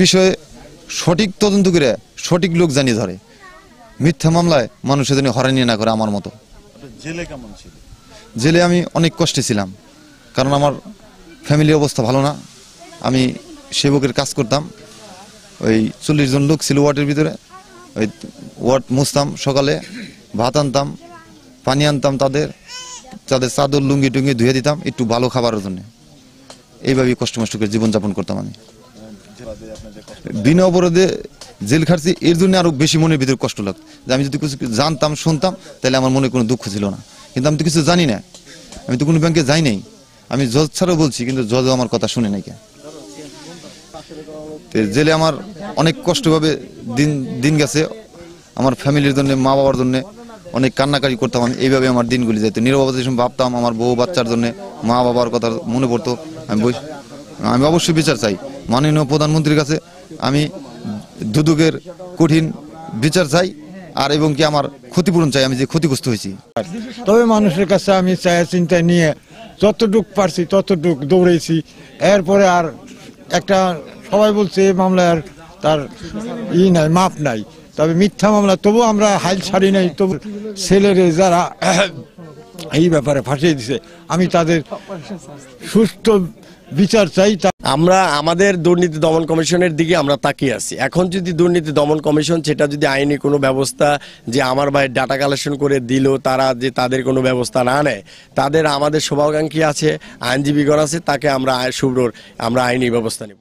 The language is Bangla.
বিষয়ে সঠিক তদন্ত করে সঠিক লোক জানিয়ে ধরে, মিথ্যা মামলায় মানুষের জন্য হয়রানি না করে। আমার মতো জেলে কেমন ছিল? জেলে আমি অনেক কষ্টে ছিলাম, কারণ আমার ফ্যামিলির অবস্থা ভালো না। আমি সেবকের কাজ করতাম, ওই 40 জন লোক ছিল ওয়ার্ডের ভিতরে। ওই ওয়ার্ড মুছতাম, সকালে ভাত আনতাম, পানি আনতাম, তাদের চাদর লুঙ্গি টুঙ্গি ধুয়ে দিতাম একটু ভালো খাবারের জন্য। এইভাবেই কষ্ট মষ্ট করে জীবনযাপন করতাম আমি। বিনা অপরাধে জেল খাটছি, এর জন্য আরো বেশি মনের ভিতরে কষ্ট লাগতো। যে আমি যদি কিছু জানতাম শুনতাম তাহলে আমার মনে কোনো দুঃখ ছিল না, কিন্তু আমি তো কিছু জানি না, আমি তো কোনো ব্যাংকে যাই নাই। আমি জজ ছাড়াও বলছি, কিন্তু জজও আমার কথা শুনে নাই। জেলে আমার অনেক কষ্টভাবে দিন গেছে। আমার ফ্যামিলির জন্য, মা বাবার জন্য অনেক কান্নাকাটি করতাম আমি। এইভাবে আমার দিনগুলি যেত। নীরবতা ভাবতাম আমার বউ বাচ্চার জন্য, মা বাবার কথা মনে পড়তো। আমি অবশ্যই বিচার চাই মাননীয় প্রধানমন্ত্রীর কাছে। আমি দুদকের কঠিন বিচার চাই, আর এবং কি আমার ক্ষতিপূরণ চাই, আমি যে ক্ষতিগ্রস্ত হয়েছি। তবে মানুষের কাছে আমি চিন্তা নিয়ে যতটুক পারছি ততটুক দৌড়েছি। এরপরে আর একটা সবাই বলছে এই মামলায় আর তার নাই, মাপ নাই। তবে মিথ্যা মামলা তবু আমরা হাল ছাড়ি নাই। তবু ছেলেরে যারা এই ব্যাপারে ফাঁসিয়ে দিছে, আমি তাদের সুষ্ঠু বিচার চাই। আমরা আমাদের দুর্নীতি দমন কমিশনের দিকে আমরা তাকিয়ে আছি। এখন যদি দুর্নীতি দমন কমিশন সেটা যদি আইনি কোনো ব্যবস্থা, যে আমার ভাই ডাটা কালেকশন করে দিল, তারা যে তাদের কোনো ব্যবস্থা না নেয়, তাদের আমাদের শুভাকাঙ্ক্ষী আছে, আইনজীবীগণ আছে, তাকে আমরা আইনি ব্যবস্থা নেব।